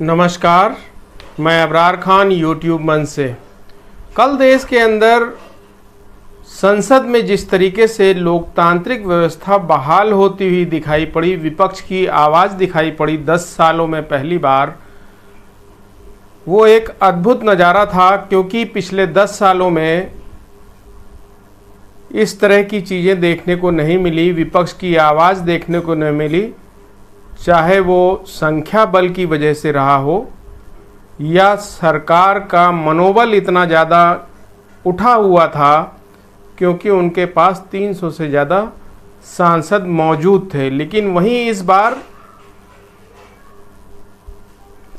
नमस्कार, मैं अबरार खान यूट्यूब मंच से। कल देश के अंदर संसद में जिस तरीके से लोकतांत्रिक व्यवस्था बहाल होती हुई दिखाई पड़ी, विपक्ष की आवाज़ दिखाई पड़ी 10 सालों में पहली बार, वो एक अद्भुत नज़ारा था। क्योंकि पिछले 10 सालों में इस तरह की चीज़ें देखने को नहीं मिली, विपक्ष की आवाज़ देखने को नहीं मिली, चाहे वो संख्या बल की वजह से रहा हो या सरकार का मनोबल इतना ज़्यादा उठा हुआ था क्योंकि उनके पास 300 से ज़्यादा सांसद मौजूद थे। लेकिन वहीं इस बार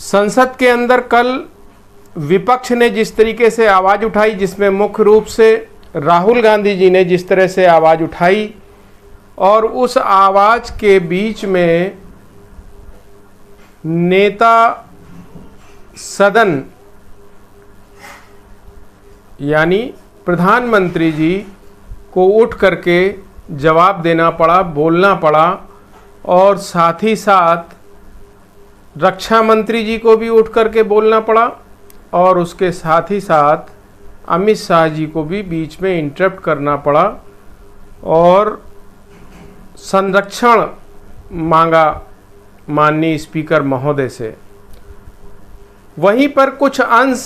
संसद के अंदर कल विपक्ष ने जिस तरीके से आवाज़ उठाई, जिसमें मुख्य रूप से राहुल गांधी जी ने जिस तरह से आवाज़ उठाई, और उस आवाज़ के बीच में नेता सदन यानी प्रधानमंत्री जी को उठ करके जवाब देना पड़ा, बोलना पड़ा, और साथ ही साथ रक्षा मंत्री जी को भी उठ करके बोलना पड़ा, और उसके साथ ही साथ अमित शाह जी को भी बीच में इंटरप्ट करना पड़ा और संरक्षण मांगा माननीय स्पीकर महोदय से। वहीं पर कुछ अंश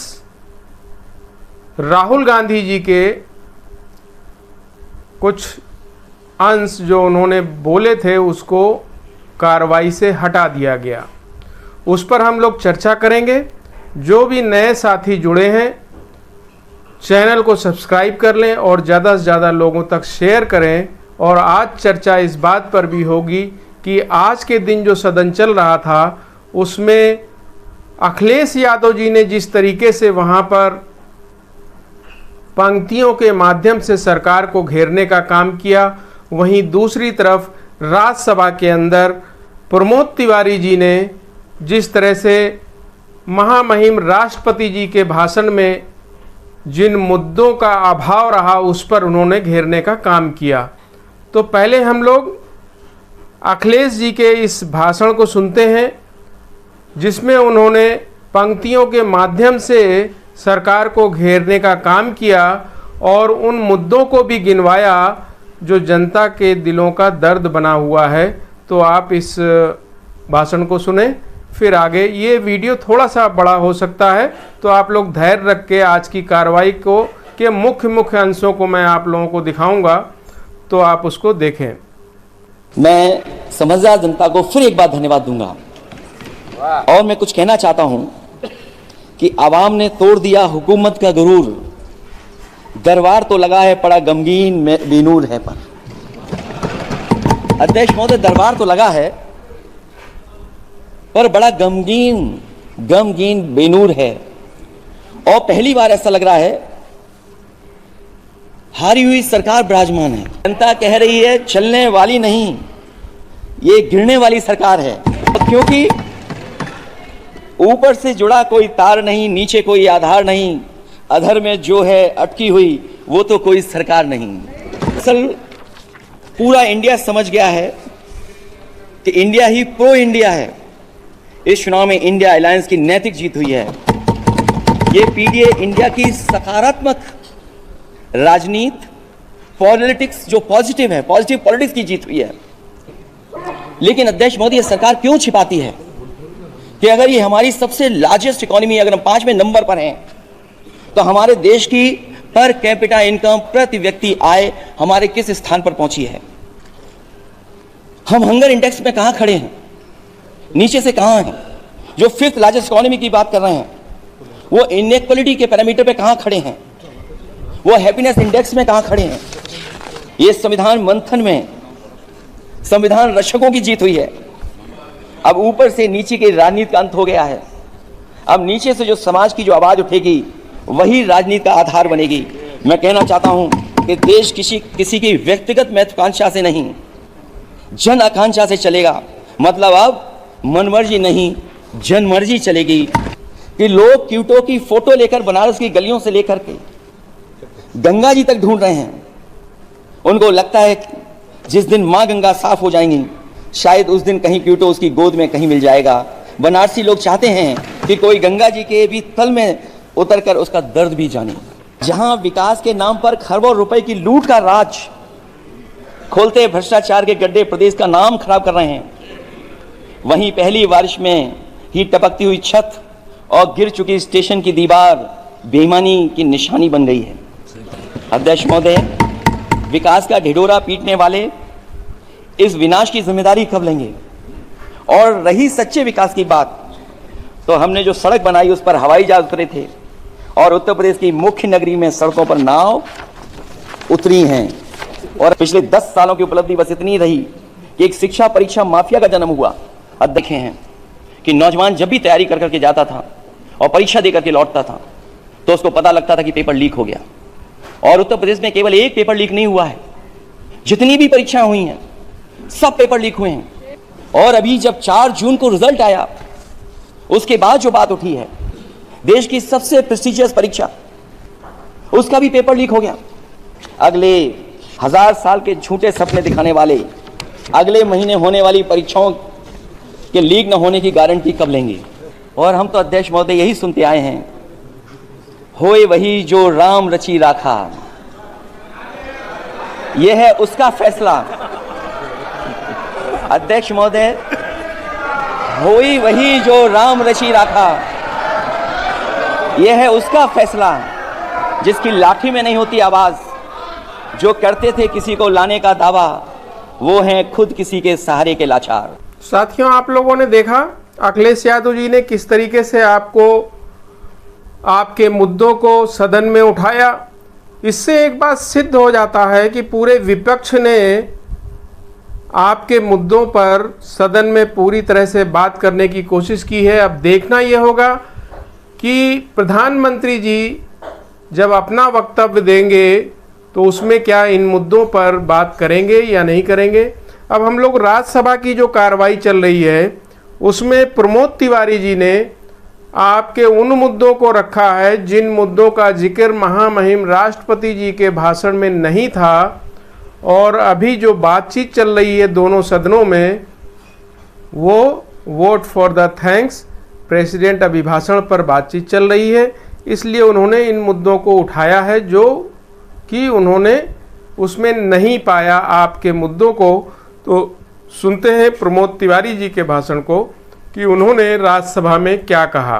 राहुल गांधी जी के कुछ अंश जो उन्होंने बोले थे उसको कार्रवाई से हटा दिया गया। उस पर हम लोग चर्चा करेंगे। जो भी नए साथी जुड़े हैं, चैनल को सब्सक्राइब कर लें और ज़्यादा से ज़्यादा लोगों तक शेयर करें। और आज चर्चा इस बात पर भी होगी कि आज के दिन जो सदन चल रहा था उसमें अखिलेश यादव जी ने जिस तरीके से वहाँ पर पंक्तियों के माध्यम से सरकार को घेरने का काम किया, वहीं दूसरी तरफ राज्यसभा के अंदर प्रमोद तिवारी जी ने जिस तरह से महामहिम राष्ट्रपति जी के भाषण में जिन मुद्दों का अभाव रहा उस पर उन्होंने घेरने का काम किया। तो पहले हम लोग अखिलेश जी के इस भाषण को सुनते हैं जिसमें उन्होंने पंक्तियों के माध्यम से सरकार को घेरने का काम किया और उन मुद्दों को भी गिनवाया जो जनता के दिलों का दर्द बना हुआ है। तो आप इस भाषण को सुने, फिर आगे। ये वीडियो थोड़ा सा बड़ा हो सकता है, तो आप लोग धैर्य रख के आज की कार्रवाई को के मुख्य अंशों को मैं आप लोगों को दिखाऊंगा, तो आप उसको देखें। मैं समझदार जनता को फिर एक बार धन्यवाद दूंगा और मैं कुछ कहना चाहता हूं कि आवाम ने तोड़ दिया हुकूमत का गुरूर, दरबार तो लगा है पड़ा गमगीन में बेनूर है। पर अध्यक्ष महोदय, दरबार तो लगा है पर बड़ा गमगीन बेनूर है। और पहली बार ऐसा लग रहा है हारी हुई सरकार विराजमान है। जनता कह रही है चलने वाली नहीं, ये गिरने वाली सरकार है। क्योंकि ऊपर से जुड़ा कोई तार नहीं, नीचे कोई आधार नहीं, अधर में जो है अटकी हुई वो तो कोई सरकार नहीं। असल पूरा इंडिया समझ गया है कि इंडिया ही प्रो इंडिया है। इस चुनाव में इंडिया अलायंस की नैतिक जीत हुई है। ये पीडीए इंडिया की सकारात्मक राजनीति, पॉलिटिक्स जो पॉजिटिव है, पॉजिटिव पॉलिटिक्स की जीत हुई है। लेकिन अध्यक्ष मोदी, ये सरकार क्यों छिपाती है कि अगर ये हमारी सबसे लार्जेस्ट इकोनॉमी, अगर हम 5वें नंबर पर हैं, तो हमारे देश की पर कैपिटा इनकम, प्रति व्यक्ति आय हमारे किस स्थान पर पहुंची है? हम हंगर इंडेक्स में कहां खड़े हैं? नीचे से कहां हैं? जो 5th लार्जेस्ट इकोनॉमी की बात कर रहे हैं वो इनइक्वालिटी के पैरामीटर पे कहां खड़े हैं? वो हैप्पीनेस इंडेक्स में कहां खड़े हैं? ये संविधान मंथन में संविधान रक्षकों की जीत हुई है। अब ऊपर से नीचे की राजनीति का अंत हो गया है। अब नीचे से जो समाज की जो आवाज उठेगी वही राजनीति का आधार बनेगी। मैं कहना चाहता हूं कि देश किसी की व्यक्तिगत महत्वाकांक्षा से नहीं, जन आकांक्षा से चलेगा। मतलब अब मनमर्जी नहीं, जनमर्जी चलेगी। कि लोग क्यूटो की फोटो लेकर बनारस की गलियों से लेकर के गंगा जी तक ढूंढ रहे हैं। उनको लगता है जिस दिन माँ गंगा साफ हो जाएंगी शायद उस दिन कहीं क्यूटो उसकी गोद में कहीं मिल जाएगा। बनारसी लोग चाहते हैं कि कोई गंगा जी के भी तल में उतरकर उसका दर्द भी जाने। जहां विकास के नाम पर खरबों रुपए की लूट का राज खोलते भ्रष्टाचार के गड्ढे प्रदेश का नाम खराब कर रहे हैं, वहीं पहली बारिश में ही टपकती हुई छत और गिर चुकी स्टेशन की दीवार बेईमानी की निशानी बन गई है। अध्यक्ष महोदय, विकास का ढिढोरा पीटने वाले इस विनाश की जिम्मेदारी कब लेंगे? और रही सच्चे विकास की बात, तो हमने जो सड़क बनाई उस पर हवाई जहाज उतरे थे और उत्तर प्रदेश की मुख्य नगरी में सड़कों पर नाव उतरी हैं। और पिछले 10 सालों की उपलब्धि बस इतनी रही कि एक शिक्षा परीक्षा माफिया का जन्म हुआ। अब देखे हैं कि नौजवान जब भी तैयारी कर करके जाता था और परीक्षा देकर के लौटता था तो उसको पता लगता था कि पेपर लीक हो गया। और उत्तर प्रदेश में केवल एक पेपर लीक नहीं हुआ है, जितनी भी परीक्षाएं हुई हैं सब पेपर लीक हुए हैं। और अभी जब 4 जून को रिजल्ट आया, उसके बाद जो बात उठी है, देश की सबसे प्रेस्टिजियस परीक्षा, उसका भी पेपर लीक हो गया। अगले 1000 साल के झूठे सपने दिखाने वाले अगले महीने होने वाली परीक्षाओं के लीक न होने की गारंटी कब लेंगे? और हम तो अध्यक्ष महोदय यही सुनते आए हैं, होए वही जो राम रची राखा, यह है उसका फैसला। अध्यक्ष महोदय, होई वही जो राम रची राखा, यह है उसका फैसला, जिसकी लाठी में नहीं होती आवाज, जो करते थे किसी को लाने का दावा, वो हैं खुद किसी के सहारे के लाचार। साथियों, आप लोगों ने देखा अखिलेश यादव जी ने किस तरीके से आपके मुद्दों को सदन में उठाया। इससे एक बात सिद्ध हो जाता है कि पूरे विपक्ष ने आपके मुद्दों पर सदन में पूरी तरह से बात करने की कोशिश की है। अब देखना यह होगा कि प्रधानमंत्री जी जब अपना वक्तव्य देंगे तो उसमें क्या इन मुद्दों पर बात करेंगे या नहीं करेंगे। अब हम लोग राज्यसभा की जो कार्रवाई चल रही है उसमें प्रमोद तिवारी जी ने आपके उन मुद्दों को रखा है जिन मुद्दों का जिक्र महामहिम राष्ट्रपति जी के भाषण में नहीं था। और अभी जो बातचीत चल रही है दोनों सदनों में, वो vote for the thanks president अभिभाषण पर बातचीत चल रही है। इसलिए उन्होंने इन मुद्दों को उठाया है जो कि उन्होंने उसमें नहीं पाया आपके मुद्दों को। तो सुनते हैं प्रमोद तिवारी जी के भाषण को कि उन्होंने राज्यसभा में क्या कहा।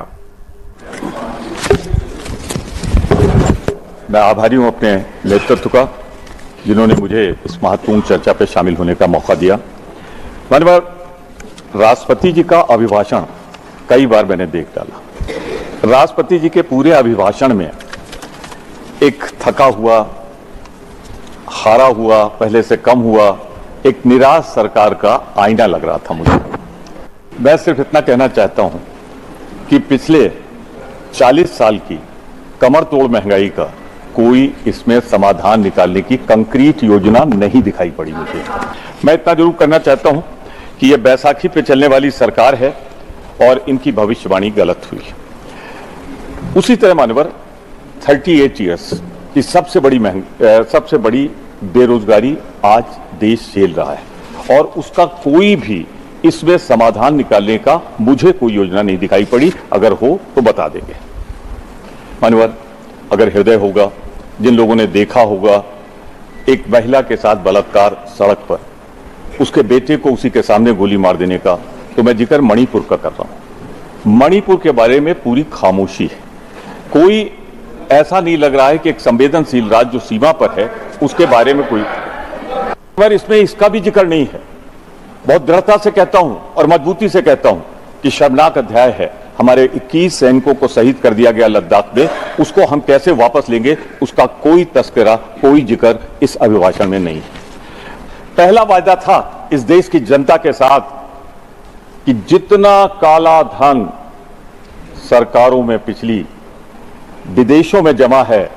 मैं आभारी हूं अपने नेतृत्व का, जिन्होंने मुझे इस महत्वपूर्ण चर्चा पे शामिल होने का मौका दिया। माननीय राष्ट्रपति जी का अभिभाषण कई बार मैंने देख डाला। राष्ट्रपति जी के पूरे अभिभाषण में एक थका हुआ, हारा हुआ, पहले से कम हुआ, एक निराश सरकार का आईना लग रहा था मुझे। मैं सिर्फ इतना कहना चाहता हूं कि पिछले 40 साल की कमर तोड़ महंगाई का कोई इसमें समाधान निकालने की कंक्रीट योजना नहीं दिखाई पड़ी मुझे। मैं इतना जरूर करना चाहता हूं कि यह बैसाखी पे चलने वाली सरकार है और इनकी भविष्यवाणी गलत हुई। उसी तरह मानवर 38 ईयर्स की सबसे बड़ी बेरोजगारी आज देश झेल रहा है और उसका कोई भी इसमें समाधान निकालने का मुझे कोई योजना नहीं दिखाई पड़ी। अगर हो तो बता देंगे। मानवर, अगर हृदय होगा, जिन लोगों ने देखा होगा एक महिला के साथ बलात्कार सड़क पर, उसके बेटे को उसी के सामने गोली मार देने का, तो मैं जिक्र मणिपुर का कर रहा हूं। मणिपुर के बारे में पूरी खामोशी है। कोई ऐसा नहीं लग रहा है कि एक संवेदनशील राज्य जो सीमा पर है उसके बारे में कोई, पर इसमें इसका भी जिक्र नहीं है। बहुत दृढ़ता से कहता हूं और मजबूती से कहता हूं कि शर्मनाक अध्याय है। हमारे 21 सैनिकों को शहीद कर दिया गया लद्दाख में, उसको हम कैसे वापस लेंगे, उसका कोई तस्करा, कोई जिक्र इस अभिभाषण में नहीं है। पहला वायदा था इस देश की जनता के साथ कि जितना काला धन सरकारों में पिछली विदेशों में जमा है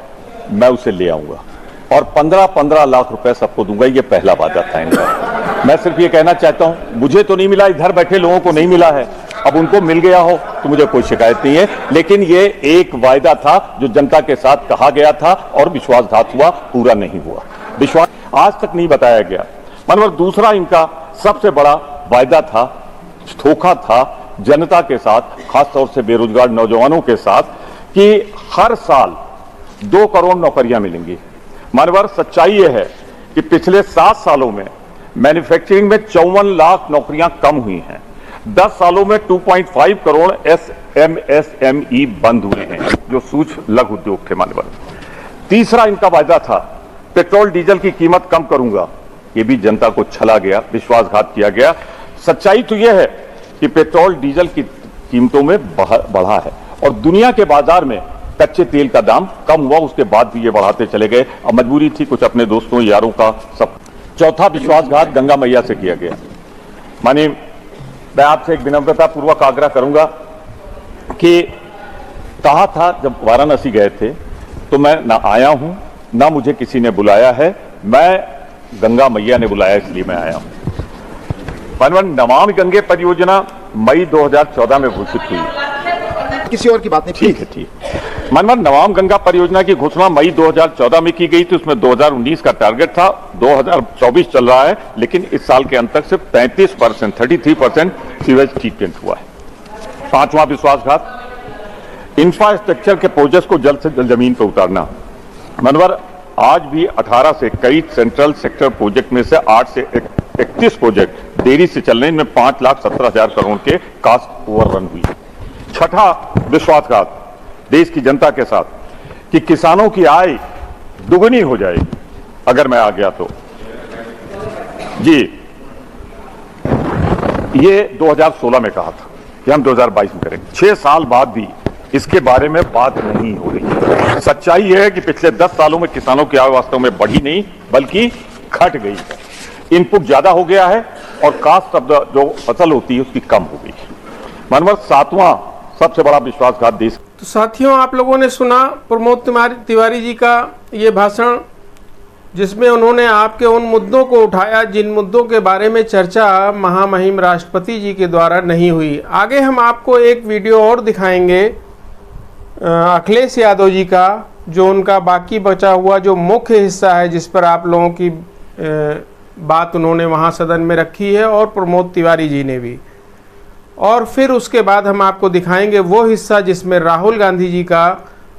मैं उसे ले आऊंगा और 15-15 लाख रुपए सबको दूंगा। ये पहला वादा था इनका। मैं सिर्फ ये कहना चाहता हूं, मुझे तो नहीं मिला, इधर बैठे लोगों को नहीं मिला है। अब उनको मिल गया हो तो मुझे कोई शिकायत नहीं है, लेकिन ये एक वायदा था जो जनता के साथ कहा गया था और विश्वासघात हुआ, पूरा नहीं हुआ। विश्वास आज तक नहीं बताया गया। मतलब दूसरा इनका सबसे बड़ा वायदा था, धोखा था जनता के साथ, खासतौर से बेरोजगार नौजवानों के साथ, कि हर साल 2 करोड़ नौकरियां मिलेंगी। मानवर सच्चाई यह है कि पिछले 7 सालों में मैन्युफैक्चरिंग में 54 लाख नौकरियां कम हुई हैं। 10 सालों में 2.5 करोड़ MSME बंद हुए हैं, जो सूक्ष्म लघु उद्योग थे। मानवर तीसरा इनका वायदा था, पेट्रोल डीजल की कीमत कम करूंगा। ये भी जनता को छला गया, विश्वासघात किया गया। सच्चाई तो यह है कि पेट्रोल डीजल की कीमतों में बढ़ा है और दुनिया के बाजार में कच्चे तेल का दाम कम हुआ, उसके बाद भी ये बढ़ाते चले गए। अब मजबूरी थी कुछ अपने दोस्तों यारों का सब। चौथा विश्वासघात गंगा मैया से किया गया। माने मैं आपसे एक विनम्रता पूर्वक आग्रह करूंगा कि कहा था जब वाराणसी गए थे तो मैं ना आया हूं, ना मुझे किसी ने बुलाया है, मैं गंगा मैया ने बुलाया इसलिए मैं आया हूं। मानव नमामि गंगे परियोजना मई 2014 में घोषित हुई। किसी और की बात नहीं, ठीक है, ठीक। मानव नमामि गंगा परियोजना की घोषणा मई 2014 में की गई थी। उसमें 2019 का टारगेट था, 2024 चल रहा है, लेकिन इस साल के अंत तक सिर्फ 33% सीवेज ट्रीटमेंट हुआ है। पांचवा विश्वासघात, इंफ्रास्ट्रक्चर के प्रोजेक्ट को जल्द से जल्द जमीन पर उतारना। मनवर आज भी 18 से कई सेंट्रल सेक्टर प्रोजेक्ट में से 8 से 31 प्रोजेक्ट देरी से चल रहे हैं। इनमें 5,17,000 करोड़ के कास्ट ओवररन हुई। छठा विश्वासघात देश की जनता के साथ कि किसानों की आय दुगनी हो जाएगी अगर मैं आ गया तो। जी, ये 2016 में कहा था कि हम 2022 में करेंगे। 6 साल बाद भी इसके बारे में बात नहीं हो रही है। सच्चाई यह है कि पिछले 10 सालों में किसानों की आय वास्तव में बढ़ी नहीं बल्कि घट गई है। इनपुट ज्यादा हो गया है और कास्ट ऑफ द जो फसल होती है उसकी कम हो गई है। मनवर सातवां सबसे बड़ा विश्वासघात देश। तो साथियों, आप लोगों ने सुना प्रमोद तिवारी जी का ये भाषण, जिसमें उन्होंने आपके उन मुद्दों को उठाया जिन मुद्दों के बारे में चर्चा महामहिम राष्ट्रपति जी के द्वारा नहीं हुई। आगे हम आपको एक वीडियो और दिखाएंगे अखिलेश यादव जी का, जो उनका बाकी बचा हुआ जो मुख्य हिस्सा है, जिस पर आप लोगों की बात उन्होंने वहाँ सदन में रखी है और प्रमोद तिवारी जी ने भी। और फिर उसके बाद हम आपको दिखाएंगे वो हिस्सा जिसमें राहुल गांधी जी का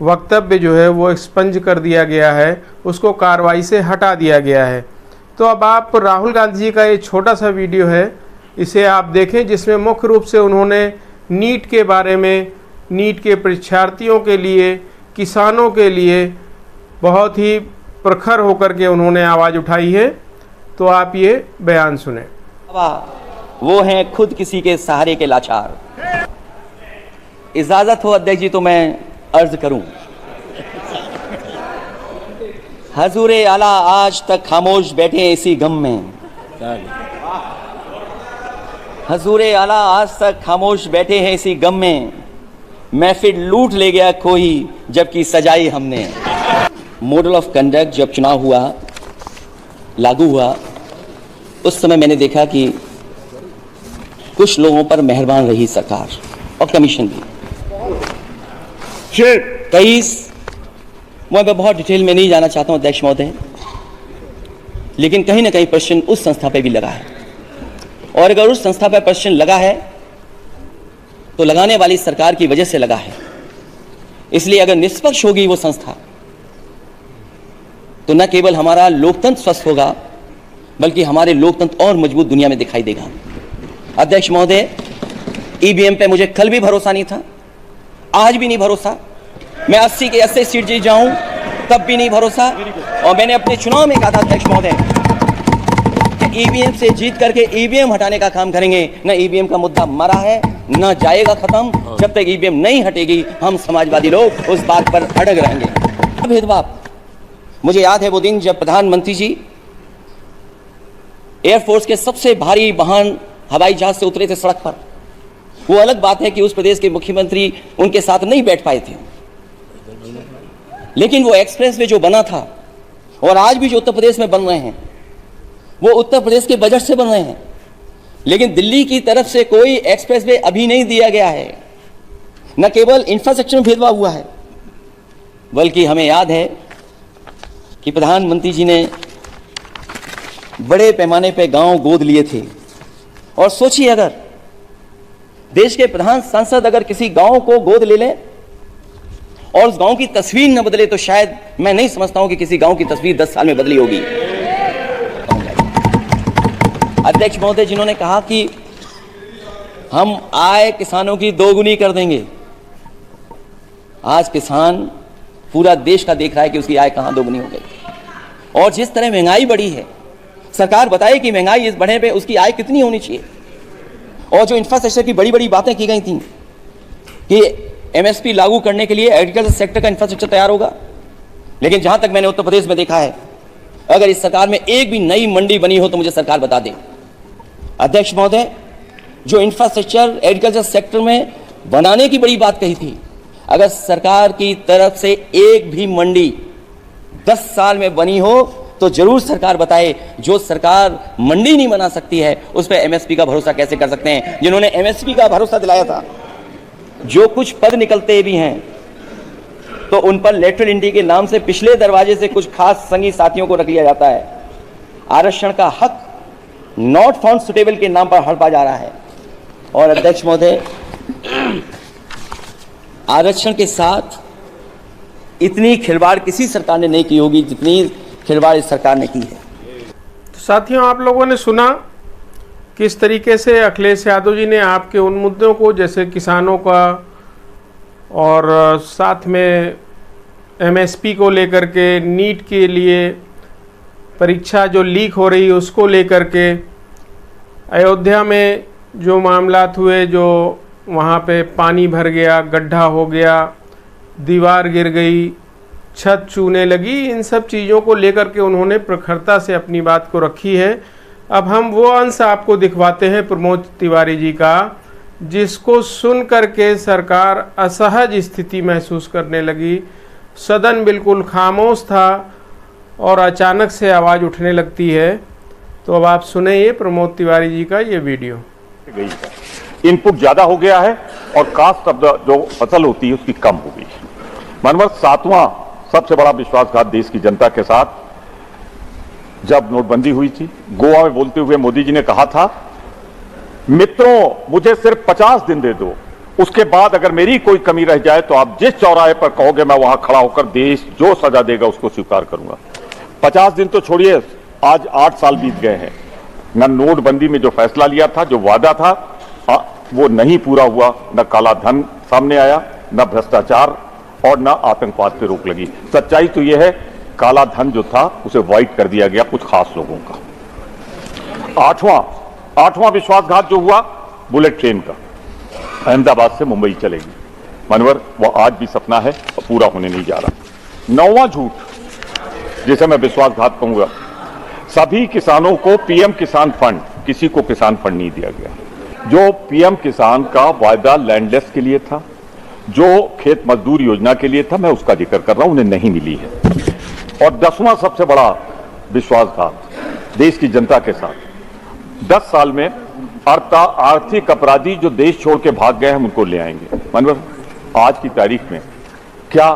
वक्तव्य जो है वो एक्सपंज कर दिया गया है, उसको कार्रवाई से हटा दिया गया है। तो अब आप राहुल गांधी जी का ये छोटा सा वीडियो है, इसे आप देखें, जिसमें मुख्य रूप से उन्होंने नीट के बारे में, नीट के परीक्षार्थियों के लिए, किसानों के लिए बहुत ही प्रखर होकर के उन्होंने आवाज़ उठाई है। तो आप ये बयान सुने। वो हैं खुद किसी के सहारे के लाचार। इजाजत हो अध्यक्ष जी तो मैं अर्ज करूं। हजूरे आला आज तक खामोश बैठे इसी गम में। हजूरे आला आज तक खामोश बैठे हैं इसी गम में। महफिल लूट ले गया कोई जबकि सजाई हमने। मॉडल ऑफ कंडक्ट जब चुनाव हुआ, लागू हुआ, उस समय मैंने देखा कि कुछ लोगों पर मेहरबान रही सरकार और कमीशन भी। मैं बहुत डिटेल में नहीं जाना चाहता हूं अध्यक्ष महोदय, लेकिन कहीं ना कहीं प्रश्न उस संस्था पे भी लगा है। और अगर उस संस्था पर प्रश्न लगा है तो लगाने वाली सरकार की वजह से लगा है। इसलिए अगर निष्पक्ष होगी वो संस्था तो न केवल हमारा लोकतंत्र स्वस्थ होगा बल्कि हमारे लोकतंत्र और मजबूत दुनिया में दिखाई देगा। अध्यक्ष महोदय, ईवीएम पे मुझे कल भी भरोसा नहीं था, आज भी नहीं भरोसा। मैं 80 के 80 सीट जीत जाऊं तब भी नहीं भरोसा। और मैंने अपने चुनाव में कहा था अध्यक्ष महोदय कि ईवीएम से जीत करके ईवीएम हटाने का काम करेंगे। न ईवीएम का मुद्दा मरा है, न जाएगा खत्म। जब तक ईवीएम नहीं हटेगी हम समाजवादी लोग उस बात पर अड़ग रहेंगे। भेदभाव, मुझे याद है वो दिन जब प्रधानमंत्री जी एयरफोर्स के सबसे भारी वाहन हवाई जहाज से उतरे थे सड़क पर। वो अलग बात है कि उस प्रदेश के मुख्यमंत्री उनके साथ नहीं बैठ पाए थे, लेकिन वो एक्सप्रेसवे जो बना था और आज भी जो उत्तर प्रदेश में बन रहे हैं वो उत्तर प्रदेश के बजट से बन रहे हैं। लेकिन दिल्ली की तरफ से कोई एक्सप्रेसवे अभी नहीं दिया गया है। न केवल इंफ्रास्ट्रक्चर में भेदभाव हुआ है बल्कि हमें याद है कि प्रधानमंत्री जी ने बड़े पैमाने पे गांव गोद लिए थे। और सोचिए अगर देश के प्रधान सांसद अगर किसी गांव को गोद ले लें और उस गांव की तस्वीर न बदले तो शायद मैं नहीं समझता हूं कि किसी गांव की तस्वीर 10 साल में बदली होगी। अध्यक्ष महोदय, जिन्होंने कहा कि हम आय किसानों की दोगुनी कर देंगे, आज किसान पूरा देश का देख रहा है कि उसकी आय कहां दोगुनी हो गई। और जिस तरह महंगाई बढ़ी है, सरकार बताए कि महंगाई इस बढ़ने पे उसकी आय कितनी होनी चाहिए। और जो इंफ्रास्ट्रक्चर की बड़ी बड़ी बातें की गई थी कि एमएसपी लागू करने के लिए एग्रीकल्चर सेक्टर का इंफ्रास्ट्रक्चर तैयार होगा, लेकिन जहां तक मैंने उत्तर प्रदेश में देखा है, अगर इस सरकार में एक भी नई मंडी बनी हो तो मुझे सरकार बता दे। अध्यक्ष महोदय, जो इंफ्रास्ट्रक्चर एग्रीकल्चर सेक्टर में बनाने की बड़ी बात कही थी, अगर सरकार की तरफ से एक भी मंडी 10 साल में बनी हो तो जरूर सरकार बताए। जो सरकार मंडी नहीं बना सकती है उस पर एमएसपी का भरोसा कैसे कर सकते हैं? जिन्होंने एमएसपी का भरोसा दिलाया था, जो कुछ पद निकलते भी हैं तो उन पर लेटरल एंट्री के नाम से पिछले दरवाजे से कुछ खास संगी साथियों को रख लिया जाता है। आरक्षण का हक नॉट फाउंड सुटेबल के नाम पर हड़पा जा रहा है। और अध्यक्ष महोदय, आरक्षण के साथ इतनी खिलवाड़ किसी सरकार ने नहीं की होगी जितनी खिलवाड़ इस सरकार ने की है। तो साथियों, आप लोगों ने सुना किस तरीके से अखिलेश यादव जी ने आपके उन मुद्दों को, जैसे किसानों का और साथ में एमएसपी को लेकर के, नीट के लिए परीक्षा जो लीक हो रही उसको लेकर के, अयोध्या में जो मामलात हुए, जो वहाँ पे पानी भर गया, गड्ढा हो गया, दीवार गिर गई, छत चूने लगी, इन सब चीज़ों को लेकर के उन्होंने प्रखरता से अपनी बात को रखी है। अब हम वो अंश आपको दिखवाते हैं प्रमोद तिवारी जी का, जिसको सुन करके सरकार असहज स्थिति महसूस करने लगी। सदन बिल्कुल खामोश था और अचानक से आवाज़ उठने लगती है। तो अब आप सुने ये प्रमोद तिवारी जी का ये वीडियो। इनपुट ज्यादा हो गया है और कास्ट ऑफ जो फसल होती है उसकी कम हो गई है। मनवर 7वां सबसे बड़ा विश्वासघात देश की जनता के साथ जब नोटबंदी हुई थी, गोवा में बोलते हुए मोदी जी ने कहा था, मित्रों मुझे सिर्फ 50 दिन दे दो, उसके बाद अगर मेरी कोई कमी रह जाए तो आप जिस चौराहे पर कहोगे मैं वहां खड़ा होकर देश जो सजा देगा उसको स्वीकार करूंगा। 50 दिन तो छोड़िए, आज 8 साल बीत गए हैं। न नोटबंदी में जो फैसला लिया था, जो वादा था, वो नहीं पूरा हुआ। न काला धन सामने आया, न भ्रष्टाचार और न आतंकवाद पे रोक लगी। सच्चाई तो यह है, काला धन जो था उसे वाइट कर दिया गया कुछ खास लोगों का। आठवां विश्वासघात जो हुआ बुलेट ट्रेन का, अहमदाबाद से मुंबई चलेगी। मनवर, वह आज भी सपना है और पूरा होने नहीं जा रहा। 9वां झूठ जिसे मैं विश्वासघात कहूंगा, सभी किसानों को पीएम किसान फंड, किसी को किसान फंड नहीं दिया गया। जो पीएम किसान का वायदा लैंडलेस के लिए था, जो खेत मजदूर योजना के लिए था, मैं उसका जिक्र कर रहा हूं, उन्हें नहीं मिली है। और 10वां सबसे बड़ा विश्वासघात देश की जनता के साथ, 10 साल में आर्थिक अपराधी जो देश छोड़ के भाग गए हम उनको ले आएंगे। मनवर, आज की तारीख में क्या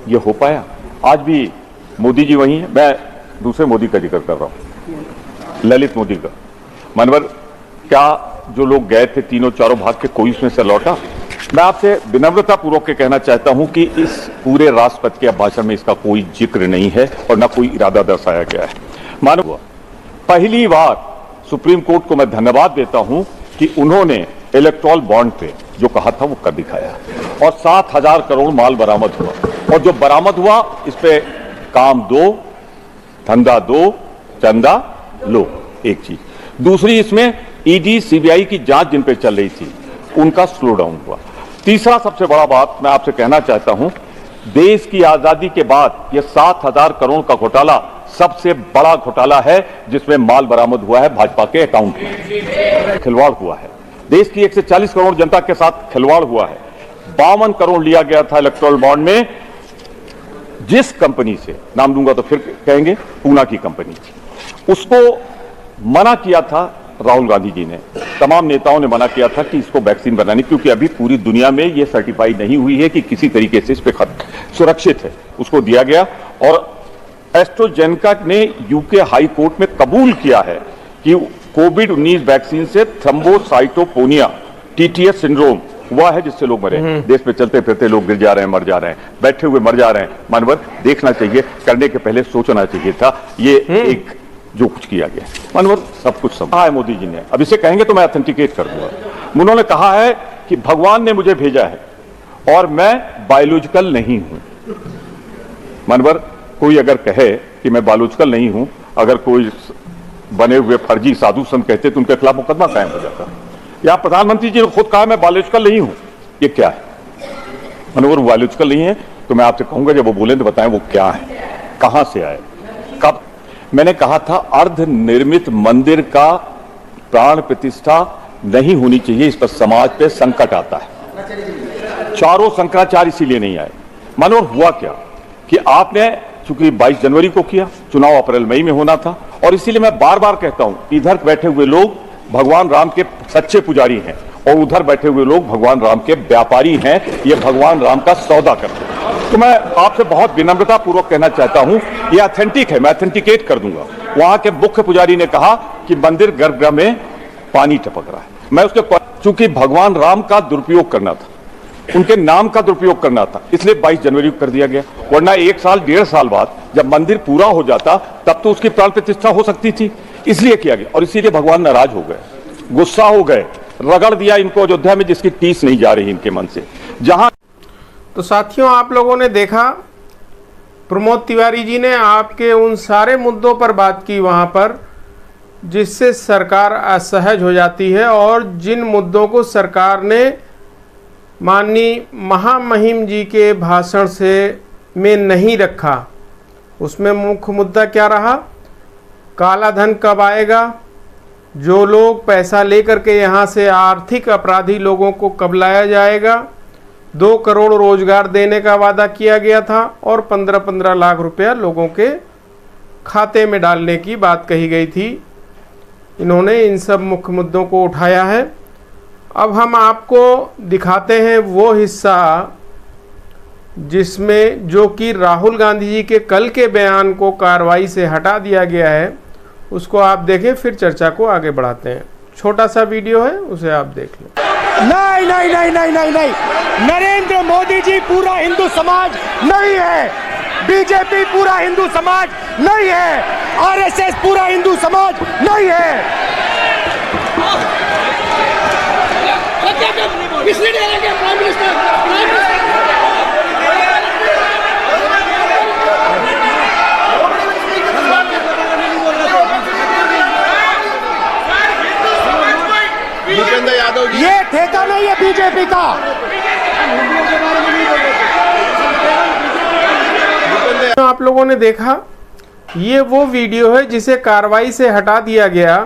ये हो पाया? आज भी मोदी जी वही है। मैं दूसरे मोदी का जिक्र कर रहा हूं, ललित मोदी का। मनवर, क्या जो लोग गए थे तीनों चारों भाग के, कोई उसमें से लौटा? मैं आपसे विनम्रता पूर्वक के कहना चाहता हूं कि इस पूरे राष्ट्रपति के भाषण में इसका कोई जिक्र नहीं है और न कोई इरादा दर्शाया गया है। मानो पहली बार सुप्रीम कोर्ट को मैं धन्यवाद देता हूं कि उन्होंने इलेक्टोरल बॉन्ड पे जो कहा था वो कर दिखाया और 7,000 करोड़ माल बरामद हुआ। और जो बरामद हुआ इस पे काम दो, धंधा दो, चंदा लो, एक चीज। दूसरी, इसमें ईडी सीबीआई की जांच जिन पे चल रही थी उनका स्लो डाउन हुआ। तीसरा सबसे बड़ा बात मैं आपसे कहना चाहता हूं, देश की आजादी के बाद यह 7,000 करोड़ का घोटाला सबसे बड़ा घोटाला है जिसमें माल बरामद हुआ है भाजपा के अकाउंट में। खिलवाड़ हुआ है, देश की 140 करोड़ जनता के साथ खिलवाड़ हुआ है। 52 करोड़ लिया गया था इलेक्टोरल बॉन्ड में, जिस कंपनी से, नाम दूंगा तो फिर कहेंगे, पूना की कंपनी, उसको मना किया था राहुल गांधी जी ने, तमाम नेताओं ने मना किया था कि इसको वैक्सीन बनानी, क्योंकि अभी पूरी दुनिया में ये सर्टिफाई नहीं हुई है कि किसी तरीके से इस पे सुरक्षित है। उसको दिया गया और एस्ट्राजेनेका ने यूके हाई कोर्ट में कबूल किया है कि कोविड-19 वैक्सीन से थ्रोम्बोसाइटोपेनिया टीटीएस सिंड्रोम हुआ है जिससे लोग मरे। देश में चलते फिरते लोग गिर जा रहे हैं, मर जा रहे हैं, बैठे हुए मर जा रहे हैं। मानवर देखना चाहिए, करने के पहले सोचना चाहिए था। ये एक जो कुछ किया गया, मानवर सब कुछ समझा है मोदी जी ने। अब इसे कहेंगे तो मैं ऑथेंटिकेट कर दूंगा। उन्होंने कहा है कि भगवान ने मुझे भेजा है और मैं बायोलॉजिकल नहीं हूं। मानवर कोई अगर कहे कि मैं बायोलॉजिकल नहीं हूं, अगर कोई बने हुए फर्जी साधु संत कहते तो उनके खिलाफ मुकदमा कायम हो जाता। या प्रधानमंत्री जी ने खुद कहा मैं बायोलॉजिकल नहीं हूं, ये क्या है? मनोहर बायोलॉजिकल नहीं है तो मैं आपसे कहूंगा जब वो बोले तो बताएं वो क्या है, कहां से आए, कब? मैंने कहा था अर्ध निर्मित मंदिर का प्राण प्रतिष्ठा नहीं होनी चाहिए, इस पर समाज पे संकट आता है। चारों शंकराचार्य इसीलिए नहीं आए। मनोहर हुआ क्या कि आपने चूंकि 22 जनवरी को किया, चुनाव अप्रैल मई में होना था, और इसीलिए मैं बार बार कहता हूं इधर बैठे हुए लोग भगवान राम के सच्चे पुजारी हैं और उधर बैठे हुए लोग भगवान राम के व्यापारी हैं, ये भगवान राम का सौदा करते हैं। तो मैं आपसे बहुत विनम्रता पूर्वक कहना चाहता हूं, ये ऑथेंटिक है, मैं ऑथेंटिकेट कर दूंगा। वहां के मुख्य पुजारी ने कहा कि मंदिर गर्भगृह में पानी टपक रहा है। मैं उसके चूंकि भगवान राम का दुरुपयोग करना था, उनके नाम का दुरुपयोग करना था, इसलिए 22 जनवरी को कर दिया गया। वरना 1 साल 1.5 साल बाद जब मंदिर पूरा हो जाता तब तो उसकी प्राण प्रतिष्ठा हो सकती थी, इसलिए किया गया। और इसीलिए भगवान नाराज हो गए, गुस्सा हो गए, रगड़ दिया इनको अयोध्या में जिसकी टीस नहीं जा रही इनके मन से। जहां तो साथियों, आप लोगों ने देखा प्रमोद तिवारी जी ने आपके उन सारे मुद्दों पर बात की वहां पर जिससे सरकार असहज हो जाती है, और जिन मुद्दों को सरकार ने माननीय महामहिम जी के भाषण से में नहीं रखा। उसमें मुख्य मुद्दा क्या रहा? काला धन कब आएगा, जो लोग पैसा लेकर के यहाँ से आर्थिक अपराधी लोगों को कब लाया जाएगा, 2 करोड़ रोजगार देने का वादा किया गया था और 15-15 लाख रुपया लोगों के खाते में डालने की बात कही गई थी। इन्होंने इन सब मुख्य मुद्दों को उठाया है। अब हम आपको दिखाते हैं वो हिस्सा जिसमें जो कि राहुल गांधी जी के कल के बयान को कार्रवाई से हटा दिया गया है, उसको आप देखें, फिर चर्चा को आगे बढ़ाते हैं। छोटा सा वीडियो है, उसे आप देख लें। नहीं नहीं नहीं नहीं नहीं नहीं, नरेंद्र मोदी जी पूरा हिंदू समाज नहीं है, बीजेपी पूरा हिंदू समाज नहीं है, आरएसएस पूरा हिंदू समाज नहीं है। भूपेंद्र यादव जी, ये ठेका नहीं है बीजेपी का। आप लोगों ने देखा, ये वो वीडियो है जिसे कार्रवाई से हटा दिया गया।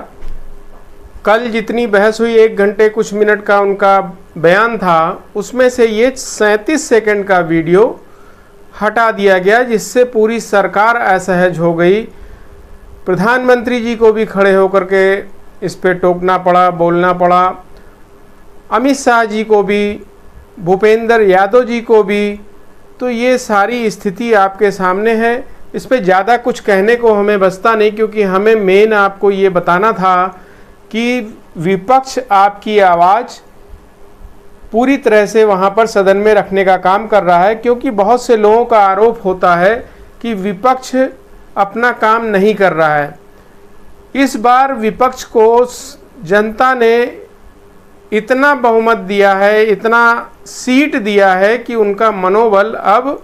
कल जितनी बहस हुई, 1 घंटे कुछ मिनट का उनका बयान था, उसमें से ये 37 सेकंड का वीडियो हटा दिया गया, जिससे पूरी सरकार असहज हो गई। प्रधानमंत्री जी को भी खड़े होकर के इस पे टोकना पड़ा, बोलना पड़ा। अमित शाह जी को भी, भूपेंद्र यादव जी को भी। तो ये सारी स्थिति आपके सामने है। इस पे ज़्यादा कुछ कहने को हमें बचता नहीं, क्योंकि हमें मेन आपको ये बताना था कि विपक्ष आपकी आवाज़ पूरी तरह से वहाँ पर सदन में रखने का काम कर रहा है, क्योंकि बहुत से लोगों का आरोप होता है कि विपक्ष अपना काम नहीं कर रहा है। इस बार विपक्ष को जनता ने इतना बहुमत दिया है, इतना सीट दिया है कि उनका मनोबल अब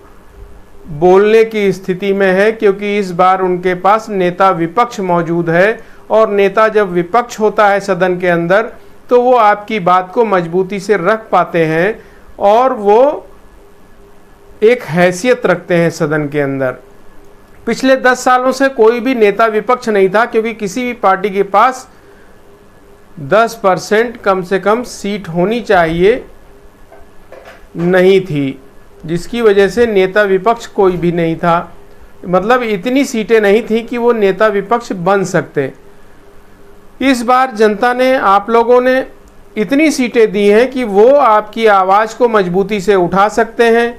बोलने की स्थिति में है, क्योंकि इस बार उनके पास नेता विपक्ष मौजूद है। और नेता जब विपक्ष होता है सदन के अंदर, तो वो आपकी बात को मजबूती से रख पाते हैं और वो एक हैसियत रखते हैं सदन के अंदर। पिछले 10 सालों से कोई भी नेता विपक्ष नहीं था, क्योंकि किसी भी पार्टी के पास 10% कम से कम सीट होनी चाहिए नहीं थी, जिसकी वजह से नेता विपक्ष कोई भी नहीं था। मतलब इतनी सीटें नहीं थी कि वो नेता विपक्ष बन सकते। इस बार जनता ने, आप लोगों ने इतनी सीटें दी हैं कि वो आपकी आवाज़ को मजबूती से उठा सकते हैं।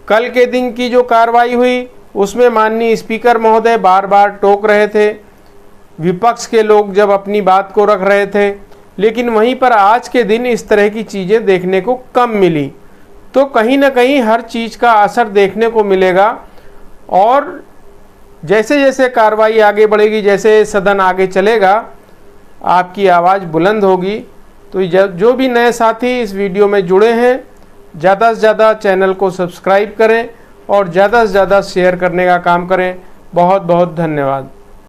कल के दिन की जो कार्रवाई हुई, उसमें माननीय स्पीकर महोदय बार बार टोक रहे थे, विपक्ष के लोग जब अपनी बात को रख रहे थे लेकिन वहीं पर आज के दिन इस तरह की चीज़ें देखने को कम मिली। तो कहीं ना कहीं हर चीज़ का असर देखने को मिलेगा और जैसे जैसे कार्रवाई आगे बढ़ेगी, जैसे सदन आगे चलेगा, आपकी आवाज़ बुलंद होगी। तो जो भी नए साथी इस वीडियो में जुड़े हैं, ज़्यादा से ज़्यादा चैनल को सब्सक्राइब करें और ज़्यादा से ज़्यादा शेयर करने का काम करें। बहुत बहुत धन्यवाद।